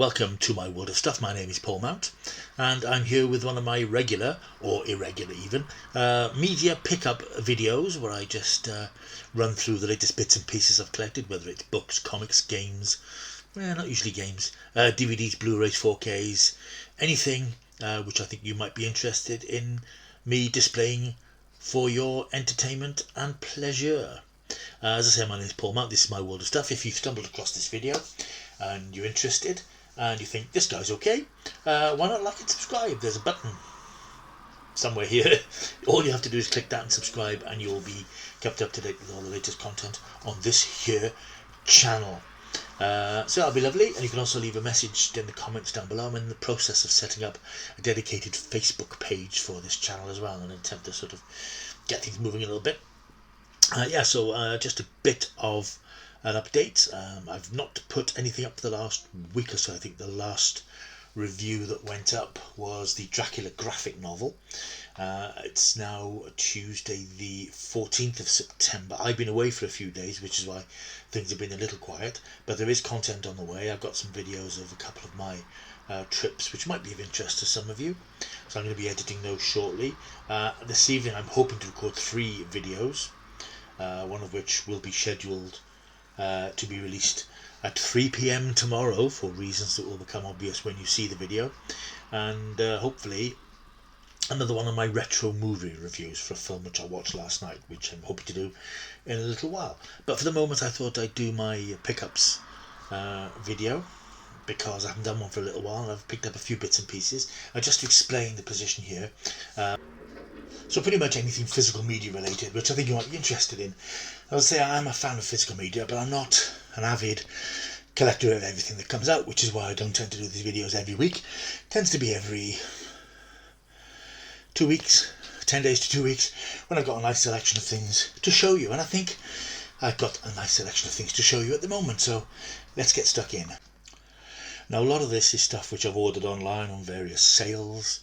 welcome to my world of stuff. My name is Paul Mount, and I'm here with one of my regular, or irregular even, media pickup videos where I just run through the latest bits and pieces I've collected, whether it's books, comics, games, well, not usually games, DVDs, Blu-rays, 4Ks, anything which I think you might be interested in me displaying for your entertainment and pleasure. As I say, my name is Paul Mount, this is my world of stuff. If you've stumbled across this video and you're interested and you think this guy's okay, why not like and subscribe? There's a button somewhere here. All you have to do is click that and subscribe, and you'll be kept up to date with all the latest content on this here channel. So that'll be lovely, and you can also leave a message in the comments down below. I'm in the process of setting up a dedicated Facebook page for this channel as well, and attempt to sort of get things moving a little bit. So just a bit of an update. I've not put anything up for the last week or so. I think the last review that went up was the Dracula graphic novel. It's now Tuesday the 14th of September. I've been away for a few days, which is why things have been a little quiet, but there is content on the way. I've got some videos of a couple of my trips which might be of interest to some of you, so I'm going to be editing those shortly. This evening I'm hoping to record 3 videos, one of which will be scheduled to be released at 3 PM tomorrow for reasons that will become obvious when you see the video, and hopefully another one of my retro movie reviews for a film which I watched last night, which I'm hoping to do in a little while. But for the moment I thought I'd do my pickups video, because I haven't done one for a little while and I've picked up a few bits and pieces. Just to explain the position here, so pretty much anything physical media related, which I think you might be interested in. I would say I'm a fan of physical media, but I'm not an avid collector of everything that comes out, which is why I don't tend to do these videos every week. It tends to be every 2 weeks, 10 days to 2 weeks, when I've got a nice selection of things to show you. And I think I've got a nice selection of things to show you at the moment, so let's get stuck in. Now, a lot of this is stuff which I've ordered online on various sales,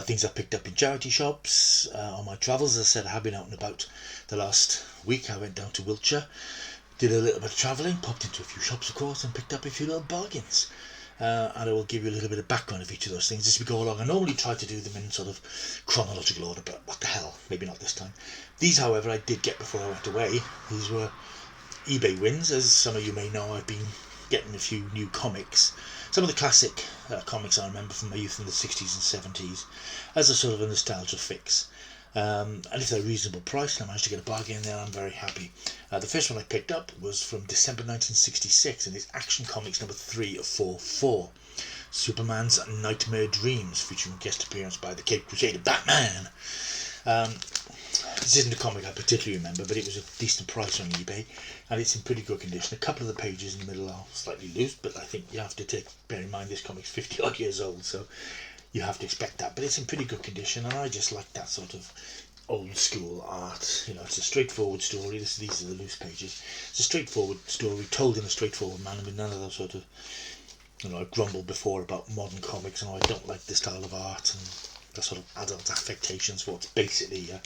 things I've picked up in charity shops, on my travels. As I said, I have been out and about the last week. I went down to Wiltshire, did a little bit of travelling, popped into a few shops of course, and picked up a few little bargains. And I will give you a little bit of background of each of those things as we go along. I normally try to do them in sort of chronological order, but what the hell, maybe not this time. These, however, I did get before I went away. These were eBay wins. As some of you may know, I've been getting a few new comics. Some of the classic comics I remember from my youth in the 60s and 70s as a sort of a nostalgia fix. And if they're a reasonable price and I managed to get a bargain in there, I'm very happy. The first one I picked up was from December 1966, and it's Action Comics number 344, Superman's Nightmare Dreams, featuring guest appearance by the Caped Crusader Batman. This isn't a comic I particularly remember, but it was a decent price on eBay, and it's in pretty good condition. A couple of the pages in the middle are slightly loose, but I think you have to bear in mind this comic's 50 odd years old, so you have to expect that. But it's in pretty good condition, and I just like that sort of old school art. You know, it's a straightforward story. These are the loose pages. It's a straightforward story told in a straightforward manner, with none of those sort of, you know, I've grumbled before about modern comics and I don't like the style of art and the sort of adult affectations for what's basically a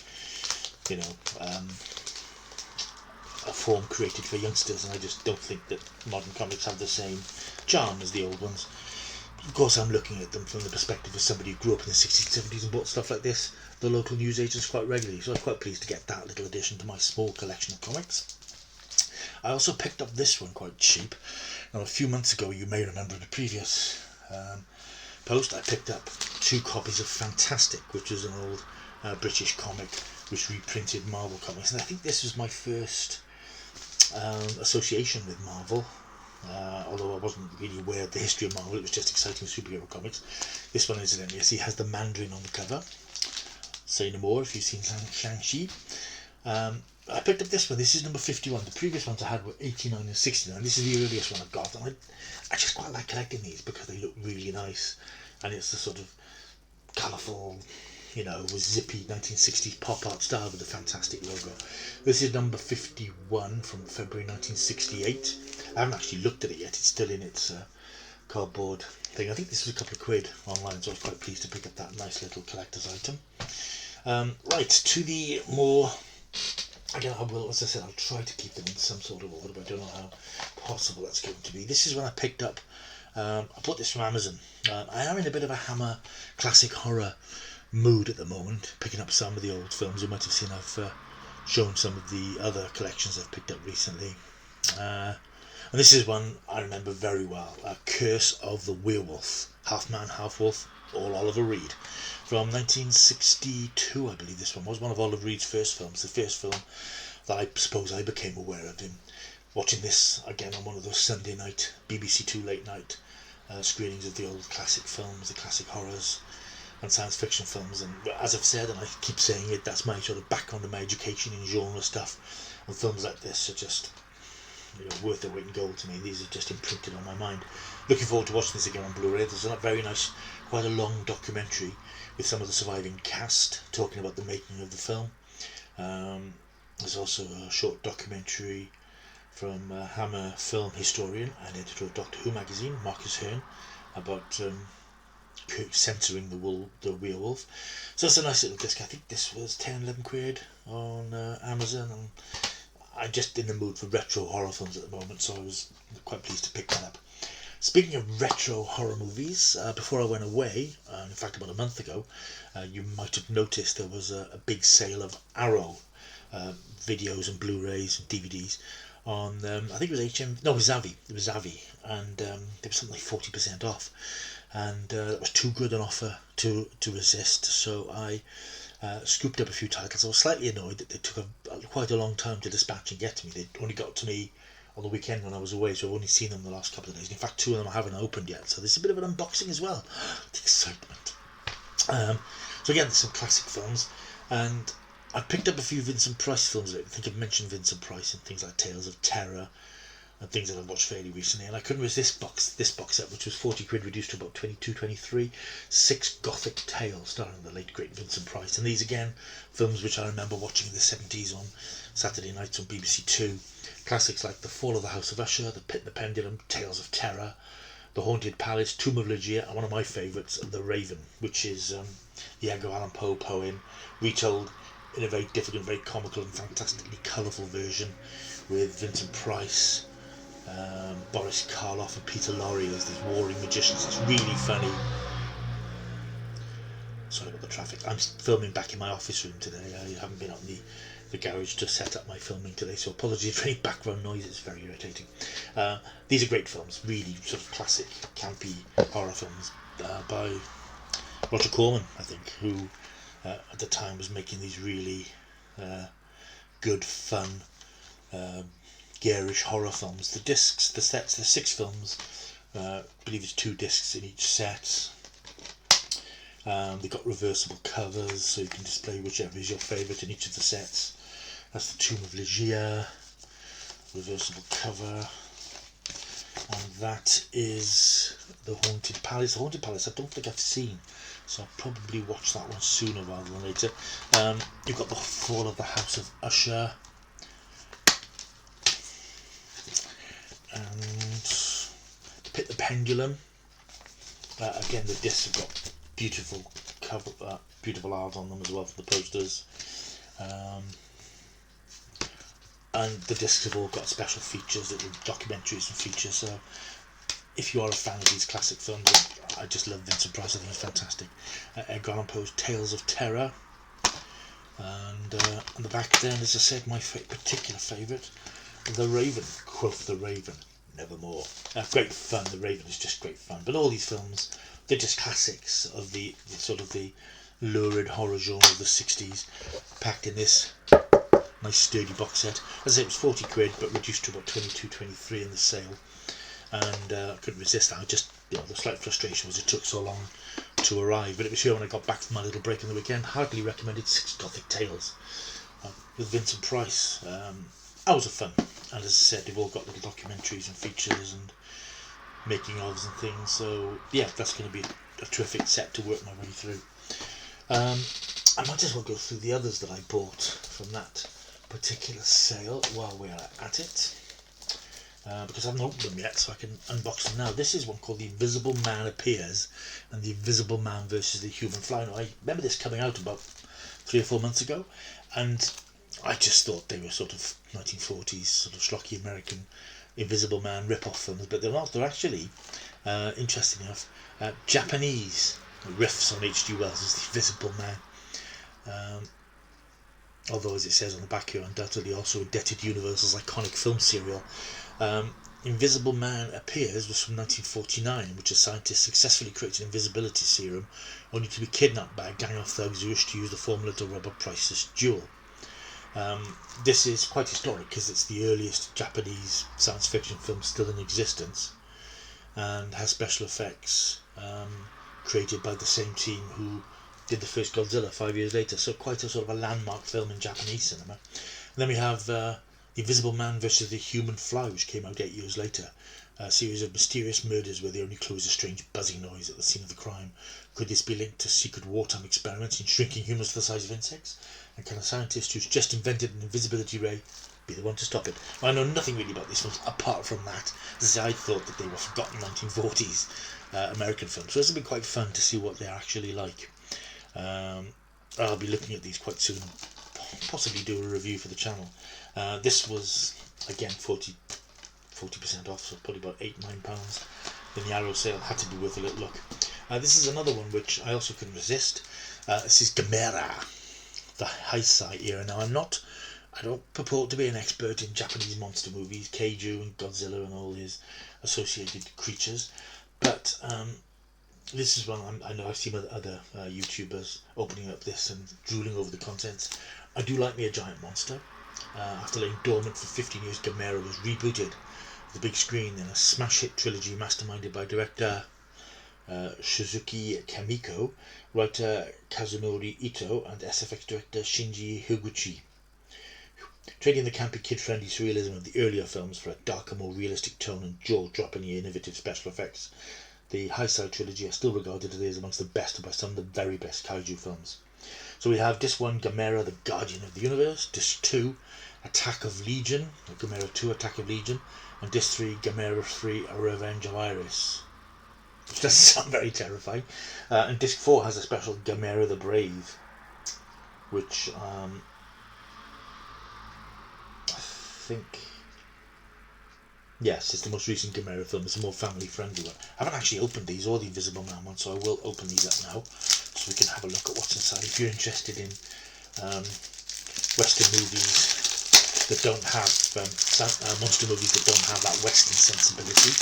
form created for youngsters, and I just don't think that modern comics have the same charm as the old ones. Of course, I'm looking at them from the perspective of somebody who grew up in the 60s and 70s and bought stuff like this, the local newsagents, quite regularly, so I'm quite pleased to get that little addition to my small collection of comics. I also picked up this one quite cheap. Now, a few months ago, you may remember in a previous post, I picked up 2 copies of Fantastic, which is an old British comic which reprinted Marvel comics, and I think this was my first association with Marvel. Although I wasn't really aware of the history of Marvel, it was just exciting superhero comics. This one, incidentally, I see has the Mandarin on the cover. Say no more if you've seen Shang-Chi. I picked up this one. This is number 51. The previous ones I had were 89 and 69. This is the earliest one I've got, and I just quite like collecting these because they look really nice, and it's the sort of colourful, you know, with zippy 1960s pop art style with the Fantastic logo. This is number 51 from February 1968. I haven't actually looked at it yet. It's still in its cardboard thing. I think this was a couple of quid online, so I was quite pleased to pick up that nice little collector's item. Right, to the more, again, I will, as I said, I'll try to keep them in some sort of order, but I don't know how possible that's going to be. This is when I picked up I bought this from Amazon. I am in a bit of a Hammer classic horror mood at the moment, picking up some of the old films. You might have seen I've shown some of the other collections I've picked up recently. And this is one I remember very well, Curse of the Werewolf, half man, half wolf, all Oliver Reed, from 1962, I believe this one was, one of Oliver Reed's first films, the first film that I suppose I became aware of him, watching this again on one of those Sunday night, BBC Two late night screenings of the old classic films, the classic horrors and science fiction films. And as I've said, and I keep saying it, that's my sort of background and my education in genre stuff, and films like this are just worth their weight in gold to me. These are just imprinted on my mind. Looking forward to watching this again on Blu-ray. There's a very nice, quite a long documentary with some of the surviving cast talking about the making of the film. There's also a short documentary from Hammer film historian and editor of Doctor Who magazine, Marcus Hearn, about censoring the werewolf. So it's a nice little disc. I think this was 10-11 quid on Amazon, and I'm just in the mood for retro horror films at the moment, so I was quite pleased to pick that up. Speaking of retro horror movies, before I went away, in fact about a month ago, you might have noticed there was a big sale of Arrow videos and Blu-rays and DVDs on, I think it was it was Zavi, and there was something like 40% off, and that was too good an offer to resist, so I scooped up a few titles. I was slightly annoyed that they took quite a long time to dispatch and get to me. They only got to me on the weekend when I was away, so I've only seen them the last couple of days. In fact, 2 of them I haven't opened yet, so there's a bit of an unboxing as well. The excitement. So again, there's some classic films, and I picked up a few Vincent Price films. I think I've mentioned Vincent Price and things like Tales of Terror and things that I've watched fairly recently, and I couldn't resist this box set, which was 40 quid reduced to about 22, 23, 6 Gothic Tales starring the late great Vincent Price. And these again, films which I remember watching in the 70s on Saturday nights on BBC Two. Classics like The Fall of the House of Usher, The Pit and the Pendulum, Tales of Terror, The Haunted Palace, Tomb of Ligeia, and one of my favourites, The Raven, which is the Edgar Allan Poe poem retold in a very different, very comical and fantastically colourful version with Vincent Price, Boris Karloff and Peter Lorre as these warring magicians. It's really funny. Sorry about the traffic. I'm filming back in my office room today. I haven't been out in the garage to set up my filming today, so apologies for any background noise. It's very irritating. These are great films, really sort of classic, campy horror films by Roger Corman, I think, who at the time was making these really good, fun, garish horror films. The discs, the sets, the 6 films, I believe it's 2 discs in each set. They've got reversible covers, so you can display whichever is your favourite in each of the sets. That's the Tomb of Ligeia, reversible cover, and that is the Haunted Palace. The Haunted Palace I don't think I've seen, so I'll probably watch that one sooner rather than later. You've got the Fall of the House of Usher, and The Pit the Pendulum. Again, the discs have got beautiful cover, beautiful art on them as well for the posters. And the discs have all got special features, little documentaries and features. So if you are a fan of these classic films, I just love Vincent Price. I think he's fantastic. Edgar Allan Poe's Tales of Terror, and on the back then, as I said, my particular favourite, The Raven. Quote The Raven, nevermore. Great fun. The Raven is just great fun. But all these films, they're just classics of the sort of the lurid horror genre of the 60s, packed in this nice sturdy box set. As I say, it was 40 quid, but reduced to about 22, 23 in the sale. And I couldn't resist that. Just, the slight frustration was it took so long to arrive. But it was here when I got back from my little break on the weekend. Hardly recommended 6 Gothic Tales with Vincent Price. Hours of fun. And as I said, they've all got little documentaries and features and making ofs and things. So yeah, that's going to be a terrific set to work my way through. I might as well go through the others that I bought from that particular sale while we're at it, because I haven't opened them yet, so I can unbox them now. This is one called The Invisible Man Appears and The Invisible Man versus the Human Fly. Now, I remember this coming out about 3 or 4 months ago, and I just thought they were sort of 1940s sort of schlocky American Invisible Man rip-off films, but they're not. They're actually Interesting enough, Japanese riffs on H.G. Wells' The Invisible Man. Although, as it says on the back here, undoubtedly also indebted to Universal's iconic film serial. Invisible Man Appears was from 1949, which a scientist successfully created an invisibility serum, only to be kidnapped by a gang of thugs who wished to use the formula to rob a priceless jewel. This is quite historic because it's the earliest Japanese science fiction film still in existence, and has special effects created by the same team who did the first Godzilla 5 years later, so quite a sort of a landmark film in Japanese cinema. And then we have The Invisible Man versus the Human Fly, which came out 8 years later. A series of mysterious murders where the only clue is a strange buzzing noise at the scene of the crime. Could this be linked to secret wartime experiments in shrinking humans to the size of insects? And can a scientist who's just invented an invisibility ray be the one to stop it? Well, I know nothing really about these films apart from that, as I thought that they were forgotten 1940s American films. So this will be quite fun to see what they're actually like. I'll be looking at these quite soon, possibly do a review for the channel. This was again 40% off, so probably about £8-9. Then the Arrow sale had to be worth a little look. This is another one which I also couldn't resist. This is Gamera, the Heisei era. Now I don't purport to be an expert in Japanese monster movies, Kaiju and Godzilla and all his associated creatures, but this is one I know I've seen other YouTubers opening up this and drooling over the contents. I do like me a giant monster. After laying dormant for 15 years, Gamera was rebooted to the big screen in a smash hit trilogy masterminded by director Shizuki Kamiko, writer Kazunori Ito, and SFX director Shinji Higuchi. Trading the campy kid-friendly surrealism of the earlier films for a darker, more realistic tone and jaw-droppingly innovative special effects, the Heisei trilogy are still regarded today as amongst the best, by some of the very best kaiju films. So we have Disc 1, Gamera, the Guardian of the Universe, Disc 2, Attack of Legion, or Gamera 2, Attack of Legion, and Disc 3, Gamera 3, A Revenge of Iris, which doesn't sound very terrifying. And Disc 4 has a special Gamera the Brave, which I think, yes, it's the most recent Gamera film. It's a more family-friendly one. I haven't actually opened these or the Invisible Man one, so I will open these up now so we can have a look at what's inside. If you're interested in Western movies that don't have monster movies that don't have that Western sensibility,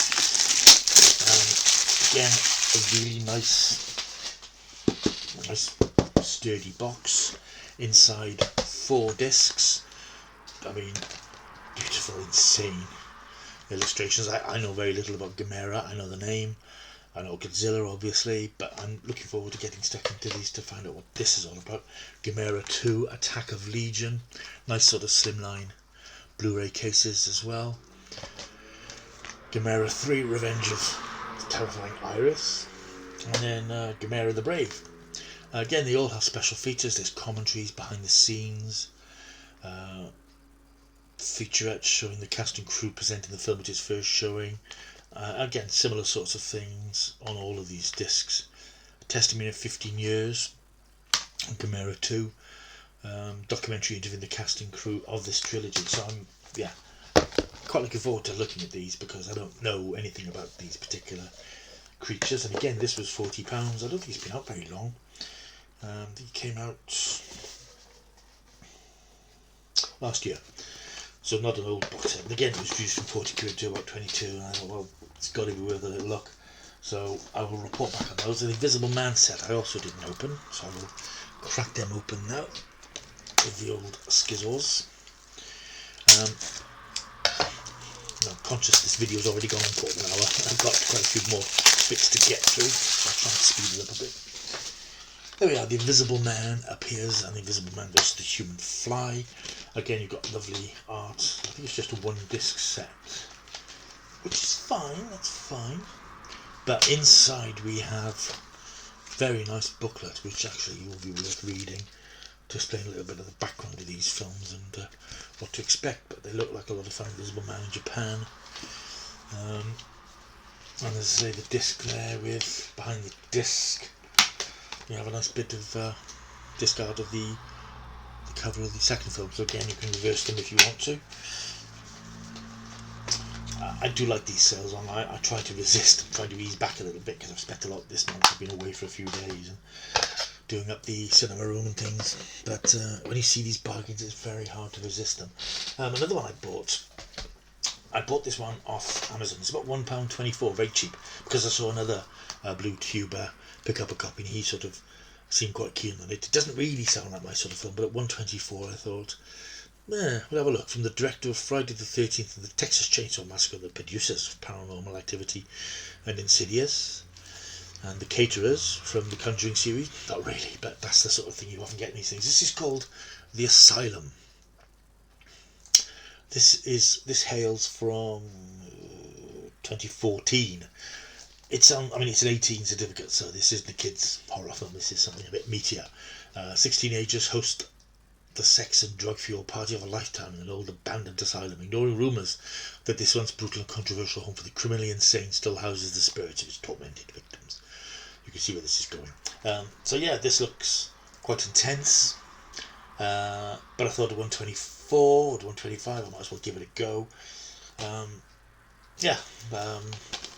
again, a really nice sturdy box. Inside 4 discs. I mean, beautiful, insane illustrations. I know very little about Gamera. I know the name, I know Godzilla obviously, but I'm looking forward to getting stuck into these to find out what this is all about. Gamera 2, Attack of Legion, nice sort of slimline Blu-ray cases as well. Gamera 3, Revenge of the Terrifying Iris, and then Gamera the Brave. Again, they all have special features. There's commentaries, behind the scenes, featurettes showing the cast and crew presenting the film at its first showing. Again, similar sorts of things on all of these discs. A testimony of 15 years on Gamera 2. Documentary interviewing the cast and crew of this trilogy. So I'm quite looking forward to looking at these because I don't know anything about these particular creatures. And again, this was £40. I don't think it's been out very long. It came out last year, so not an old box set. And again, it was reduced from 40 quid to about 22, and I thought, well, it's got to be worth a little look. So I will report back on those. The Invisible Man set I also didn't open, so I will crack them open now with the old skizzles. I'm conscious this video's already gone on for an hour. I've got quite a few more bits to get through, so I'll try and speed it up a bit. There we are, The Invisible Man Appears, and The Invisible Man versus the Human Fly. Again, you've got lovely art. I think it's just a 1-disc set, which is fine, that's fine. But inside we have a very nice booklet, which actually will be worth reading, to explain a little bit of the background of these films and what to expect. But they look like a lot of fun. Invisible Man in Japan. And as I say, the disc there with, behind the disc, you have a nice bit of disc art of the cover of the second film. So again, you can reverse them if you want to. I do like these sales online. I try to resist and try to ease back a little bit because I've spent a lot this month. I've been away for a few days and doing up the cinema room and things. But when you see these bargains, it's very hard to resist them. Another one I bought this one off Amazon. It's about £1.24, very cheap, because I saw another blue tuber pick up a copy and he sort of seemed quite keen on it. It doesn't really sound like my sort of film, but at £1.24 I thought, we'll have a look. From the director of Friday the 13th and the Texas Chainsaw Massacre, the producers of Paranormal Activity and Insidious, and the caterers from the Conjuring series. Not really, but that's the sort of thing you often get in these things. This is called The Asylum. This hails from 2014. It's an 18 certificate, so this isn't a kids' horror film. This is something a bit meatier. 16 teenagers host the sex and drug fueled party of a lifetime in an old abandoned asylum, ignoring rumours that this once brutal and controversial home for the criminally insane still houses the spirits of its tormented victims. You can see where this is going. So yeah, this looks quite intense, but I thought at 124 or 125 I might as well give it a go.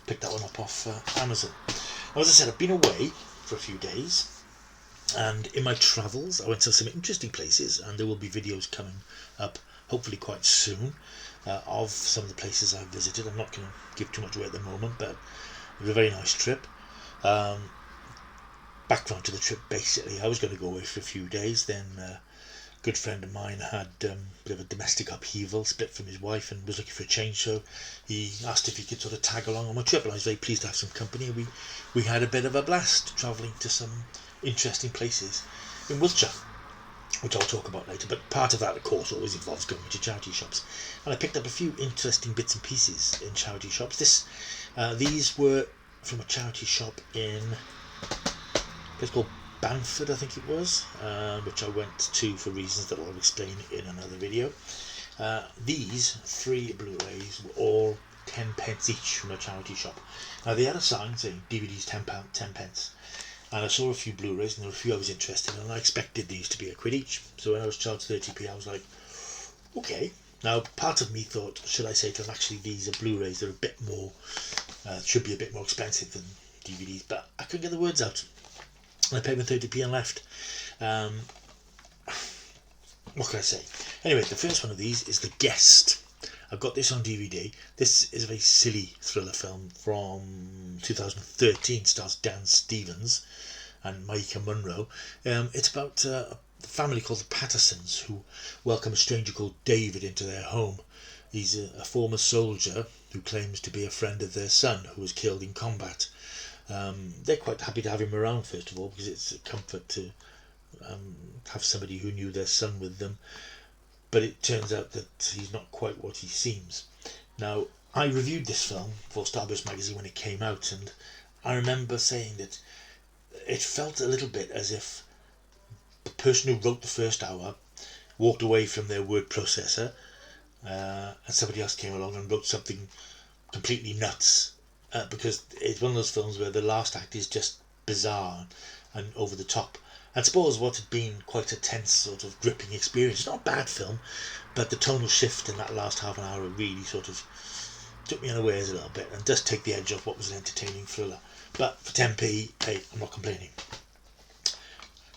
Picked that one up off Amazon. Now, as I said, I've been away for a few days, and in my travels I went to some interesting places, and there will be videos coming up hopefully quite soon of some of the places I've visited. I'm not going to give too much away at the moment, but it was a very nice trip. Background to the trip, basically, I was going to go away for a few days, then a good friend of mine had a bit of a domestic upheaval, split from his wife, and was looking for a change, so he asked if he could sort of tag along on my trip, and I was very pleased to have some company. We had a bit of a blast travelling to some interesting places in Wiltshire, which I'll talk about later, but part of that, of course, always involves going to charity shops, and I picked up a few interesting bits and pieces in charity shops. These were from a charity shop in a place called Bamford, I think it was, which I went to for reasons that I'll explain in another video. These 3 Blu-rays were all 10 pence each from a charity shop. Now, they had a sign saying DVDs £10, 10 pence, and I saw a few Blu-rays and there were a few I was interested in, and I expected these to be a quid each. So when I was charged 30p, I was like, okay. Now, part of me thought, should I say to them, actually these are Blu-rays, they're a bit more, should be a bit more expensive than DVDs, but I couldn't get the words out. I paid my 30p and left. What can I say? Anyway, the first one of these is The Guest. I've got this on DVD. This is a very silly thriller film from 2013. Stars Dan Stevens and Micah Munro. It's about a family called the Pattersons who welcome a stranger called David into their home. He's a former soldier who claims to be a friend of their son who was killed in combat. They're quite happy to have him around, first of all, because it's a comfort to have somebody who knew their son with them, but it turns out that he's not quite what he seems. Now, I reviewed this film for Starburst magazine when it came out, and I remember saying that it felt a little bit as if the person who wrote the first hour walked away from their word processor, and somebody else came along and wrote something completely nuts. Because it's one of those films where the last act is just bizarre and over the top. And suppose what had been quite a tense, sort of gripping experience. It's not a bad film, but the tonal shift in that last half an hour really sort of took me unawares a little bit and does take the edge off what was an entertaining thriller. But for 10p, hey, I'm not complaining.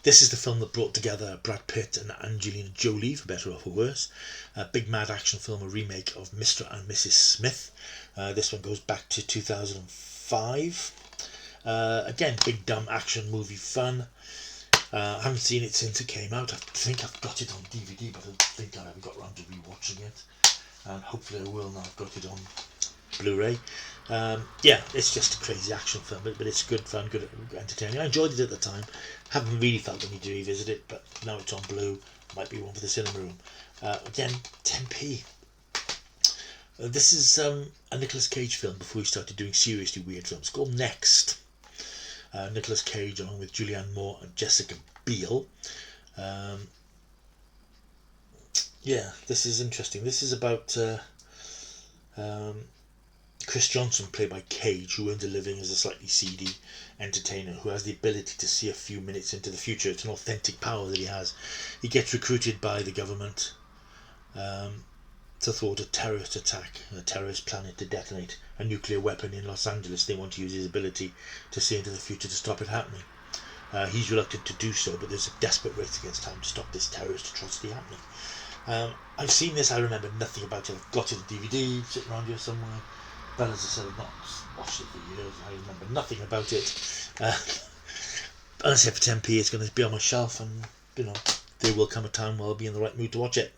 This is the film that brought together Brad Pitt and Angelina Jolie, for better or for worse. A big mad action film, a remake of Mr. and Mrs. Smith. This one goes back to 2005. Again, big dumb action movie fun. I haven't seen it since it came out. I think I've got it on DVD, but I don't think I ever got around to rewatching it. And hopefully I will now. I've got it on Blu-ray. It's just a crazy action film, but it's good fun, good entertaining. I enjoyed it at the time. Haven't really felt the need to revisit it, but now it's on Blue. Might be one for the cinema room. Again, 10p. This is a Nicolas Cage film before he started doing seriously weird films. It's called Next. Nicolas Cage along with Julianne Moore and Jessica Biel. This is interesting. This is about Chris Johnson, played by Cage, who earned a living as a slightly seedy entertainer who has the ability to see a few minutes into the future. It's an authentic power that he has. He gets recruited by the government to thwart a terrorist attack, a terrorist planning to detonate a nuclear weapon in Los Angeles. They want to use his ability to see into the future to stop it happening. He's reluctant to do so, but there's a desperate race against time to stop this terrorist atrocity happening. I've seen this, I remember nothing about it. I've got it on DVD, sitting around here somewhere. But as I said, I've not watched it for years. I remember nothing about it. And I said for 10p, it's going to be on my shelf, and there will come a time where I'll be in the right mood to watch it.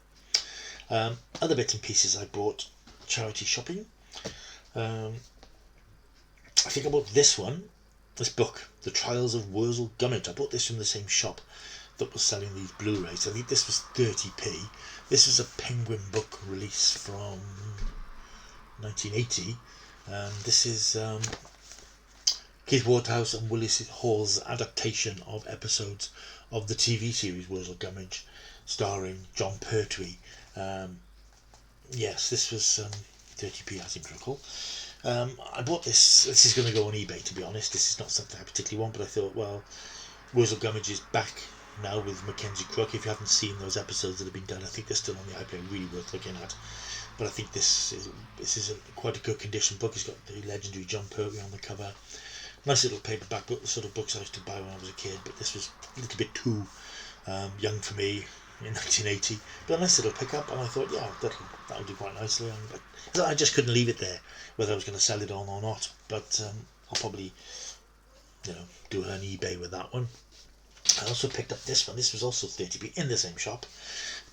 Other bits and pieces I bought charity shopping. I think I bought this book, The Trials of Wurzel Gummidge. I bought this from the same shop that was selling these Blu-rays. I think this was 30p. This is a Penguin book release from 1980. This is Keith Waterhouse and Willis Hall's adaptation of episodes of the TV series Wurzel Gummidge, starring John Pertwee. Yes, this was 30p, I seem to recall. I bought this. This is going to go on eBay, to be honest. This is not something I particularly want, but I thought, well, Wurzel Gummidge is back now with Mackenzie Crook. If you haven't seen those episodes that have been done, I think they're still on the iPlayer, really worth looking at. But I think this is quite a good condition book. It's got the legendary John Pertwee on the cover. Nice little paperback book, the sort of books I used to buy when I was a kid, but this was a little bit too young for me in 1980. But a nice little pickup, and I thought, yeah, that'll do quite nicely. And I just couldn't leave it there, whether I was going to sell it on or not. But I'll probably, do an eBay with that one. I also picked up this one. This was also 30p in the same shop.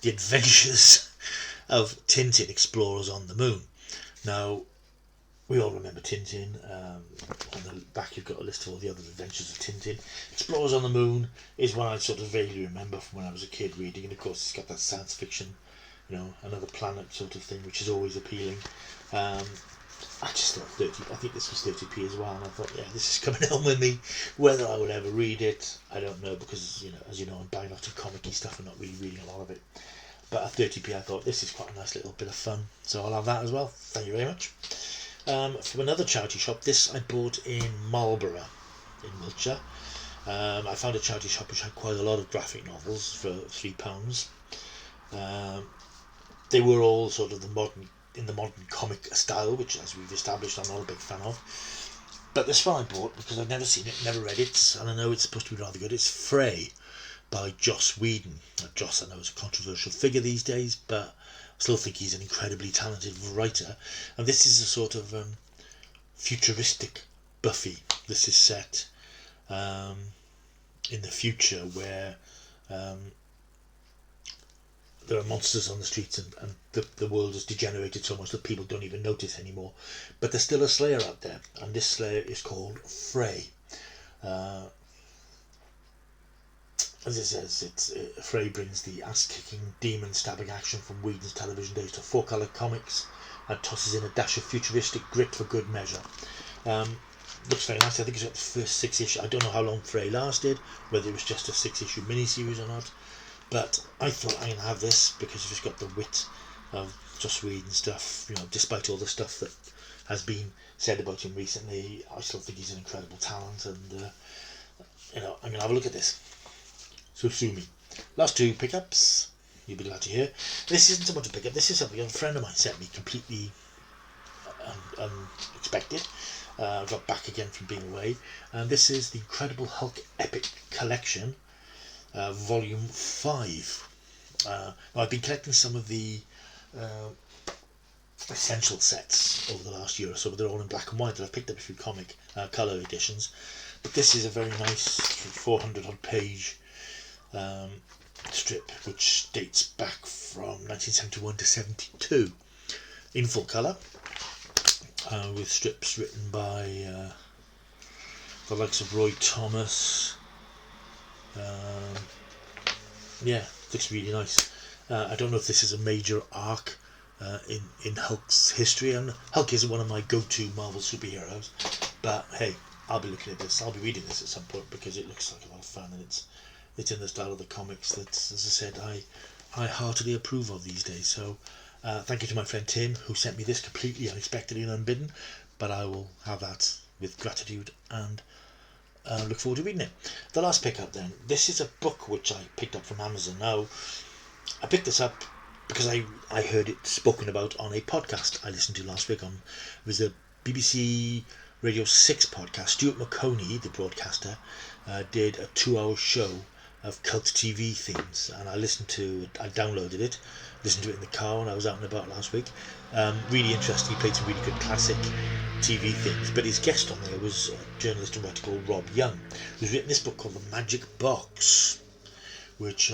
The Adventures of Tintin, Explorers on the Moon. Now, we all remember Tintin. On the back you've got a list of all the other adventures of Tintin. Explorers on the Moon is one I sort of vaguely remember from when I was a kid reading, and of course it's got that science fiction, another planet sort of thing, which is always appealing. I just thought 30. I think this was 30p as well, and I thought, yeah, this is coming home with me. Whether I would ever read it, I don't know, because as you know, I'm buying lots of comic-y stuff and not really reading a lot of it. But at 30p, I thought this is quite a nice little bit of fun, so I'll have that as well. Thank you very much. From another charity shop, this I bought in Marlborough, in Wiltshire. I found a charity shop which had quite a lot of graphic novels for £3. They were all sort of in the modern comic style, which, as we've established, I'm not a big fan of. But this one I bought because I've never seen it, never read it, and I know it's supposed to be rather good. It's Frey by Joss Whedon. Now, Joss, I know, is a controversial figure these days, but I still think he's an incredibly talented writer. And this is a sort of futuristic Buffy. This is set in the future where there are monsters on the streets, and the world has degenerated so much that people don't even notice anymore. But there's still a Slayer out there, and this Slayer is called Frey. As it says, Frey brings the ass-kicking, demon-stabbing action from Whedon's television days to four-colour comics, and tosses in a dash of futuristic grit for good measure. Looks very nice. I think it's got the first 6 issues. I don't know how long Frey lasted, whether it was just a 6-issue mini-series or not. But I thought I'm going to have this because it's got the wit of Joss Whedon stuff. Despite all the stuff that has been said about him recently, I still think he's an incredible talent, and I'm going to have a look at this. So sue me. Last 2 pickups, you'll be glad to hear. This isn't so much a pickup. This is something a friend of mine sent me, completely unexpected. I got back again from being away, and this is the Incredible Hulk Epic Collection. Volume 5. Now I've been collecting some of the essential sets over the last year or so, but they're all in black and white, and I've picked up a few comic colour editions. But this is a very nice 400 odd page strip, which dates back from 1971 to 72 in full colour, with strips written by the likes of Roy Thomas. Yeah, looks really nice. I don't know if this is a major arc in Hulk's history, and Hulk isn't one of my go-to Marvel superheroes, but hey, I'll be looking at this. I'll be reading this at some point because it looks like a lot of fun, and it's in the style of the comics that, as I said, I heartily approve of these days. So thank you to my friend Tim, who sent me this completely unexpectedly and unbidden, but I will have that with gratitude and look forward to reading it. The last pickup then. This is a book which I picked up from Amazon. Now, I picked this up because I heard it spoken about on a podcast I listened to last week. It was a BBC Radio 6 podcast. Stuart McConey, the broadcaster, did a 2-hour show of cult TV themes, and I downloaded it, listened to it in the car when I was out and about last week. Really interesting. He played some really good classic TV themes, but his guest on there was a journalist and writer called Rob Young, who's written this book called The Magic Box, which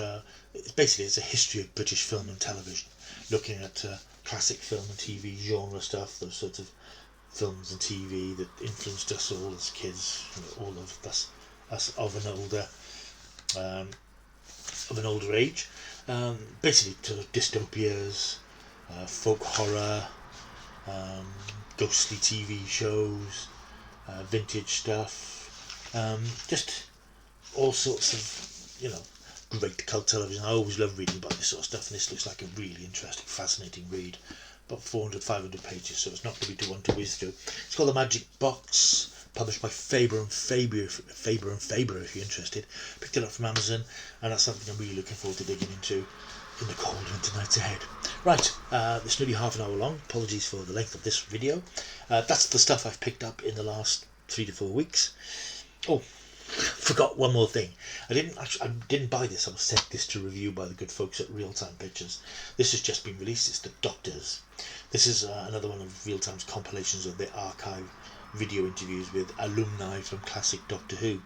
it's a history of British film and television, looking at classic film and TV genre stuff, those sorts of films and TV that influenced us all as kids, all of us of an older age. Basically, to dystopias, folk horror, ghostly TV shows, vintage stuff, just all sorts of great cult television. I always love reading about this sort of stuff, and this looks like a really interesting, fascinating read. About 400-500 pages, so it's not going to be too one to whiz through. It's called The Magic Box, published by Faber and Faber, if you're interested. Picked it up from Amazon, and that's something I'm really looking forward to digging into in the cold winter nights ahead. Right, it's nearly half an hour long. Apologies for the length of this video. That's the stuff I've picked up in the last 3 to 4 weeks. Oh, forgot one more thing. I didn't buy this. I was sent this to review by the good folks at Real Time Pictures. This has just been released. It's The Doctors. This is another one of Real Time's compilations of their archive video interviews with alumni from classic Doctor Who.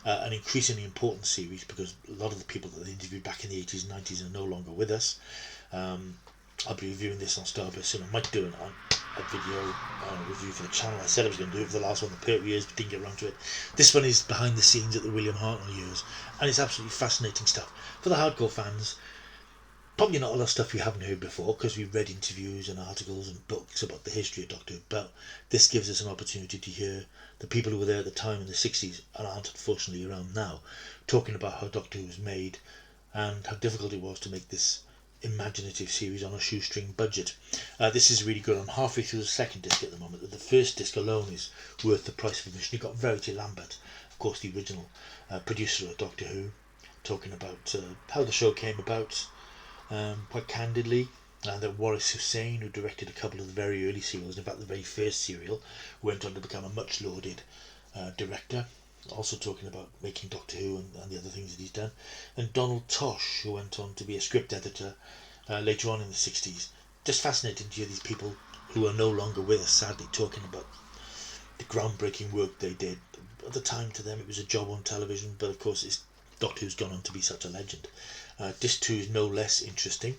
An increasingly important series because a lot of the people that they interviewed back in the 80s and 90s are no longer with us. I'll be reviewing this on Starburst soon. I might do a video review for the channel. I said I was going to do it for the last one, the Pertwee years, but didn't get around to it. This one is behind the scenes at the William Hartnell years, and it's absolutely fascinating stuff. For the hardcore fans, probably not a lot of stuff you haven't heard before, because we've read interviews and articles and books about the history of Doctor Who, but this gives us an opportunity to hear the people who were there at the time in the 60s and aren't unfortunately around now, talking about how Doctor Who was made and how difficult it was to make this imaginative series on a shoestring budget. This is really good. I'm halfway through the second disc at the moment. The first disc alone is worth the price of admission. You've got Verity Lambert, of course the original producer of Doctor Who, talking about how the show came about quite candidly, and then Waris Hussein, who directed a couple of the very early serials, in fact the very first serial, went on to become a much lauded director, also talking about making Doctor Who and the other things that he's done, and Donald Tosh, who went on to be a script editor later on in the 60s. Just fascinating to hear these people who are no longer with us, sadly, talking about the groundbreaking work they did. At the time, to them it was a job on television, but of course Doctor Who's gone on to be such a legend. Disc 2 is no less interesting.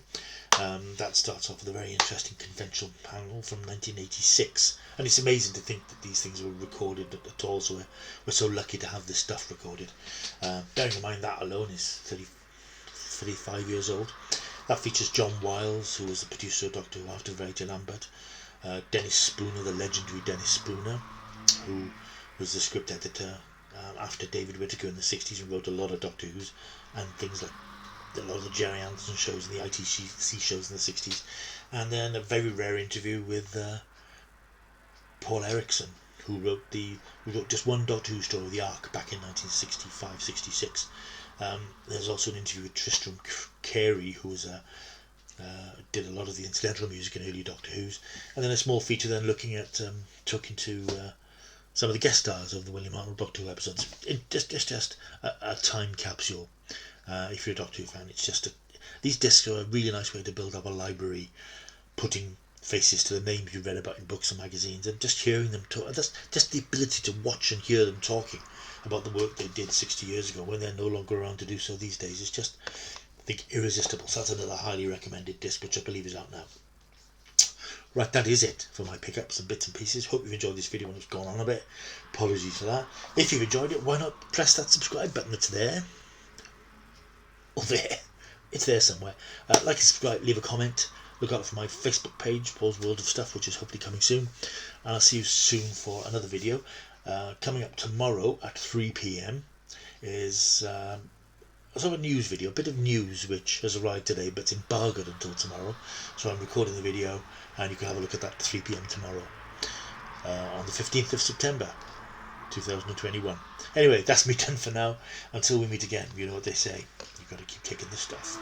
That starts off with a very interesting conventional panel from 1986, and it's amazing to think that these things were recorded at all, so we're so lucky to have this stuff recorded. Bearing in mind that alone is 35 years old. That features John Wiles, who was the producer of Doctor Who after Verity Lambert, Dennis Spooner, the legendary Dennis Spooner, who was the script editor after David Whittaker in the 60s and wrote a lot of Doctor Who's and things like a lot of the Jerry Anderson shows and the ITC shows in the 60s, and then a very rare interview with Paul Erickson, who wrote just one Doctor Who story, The Ark, back in 1965-66. There's also an interview with Tristram Carey, who was did a lot of the incidental music in early Doctor Who's, and then a small feature then looking at talking to some of the guest stars of the William Hartnell Doctor Who episodes. Just a time capsule. If you're a Doctor Who fan, these discs are a really nice way to build up a library, putting faces to the names you've read about in books and magazines, and just hearing them talk. Just the ability to watch and hear them talking about the work they did 60 years ago when they're no longer around to do so these days is just, I think, irresistible. So that's another highly recommended disc, which I believe is out now. Right, that is it for my pickups and bits and pieces. Hope you've enjoyed this video when it's gone on a bit. Apologies for that. If you've enjoyed it, why not press that subscribe button that's there. Or there. It's there somewhere. Like and subscribe, leave a comment. Look out for my Facebook page, Paul's World of Stuff, which is hopefully coming soon. And I'll see you soon for another video. Coming up tomorrow at 3 PM is sort of a news video, a bit of news which has arrived today but it's embargoed until tomorrow. So I'm recording the video and you can have a look at that at 3 PM tomorrow on the 15th of September 2021. Anyway, that's me done for now. Until we meet again, you know what they say, you've got to keep kicking this stuff.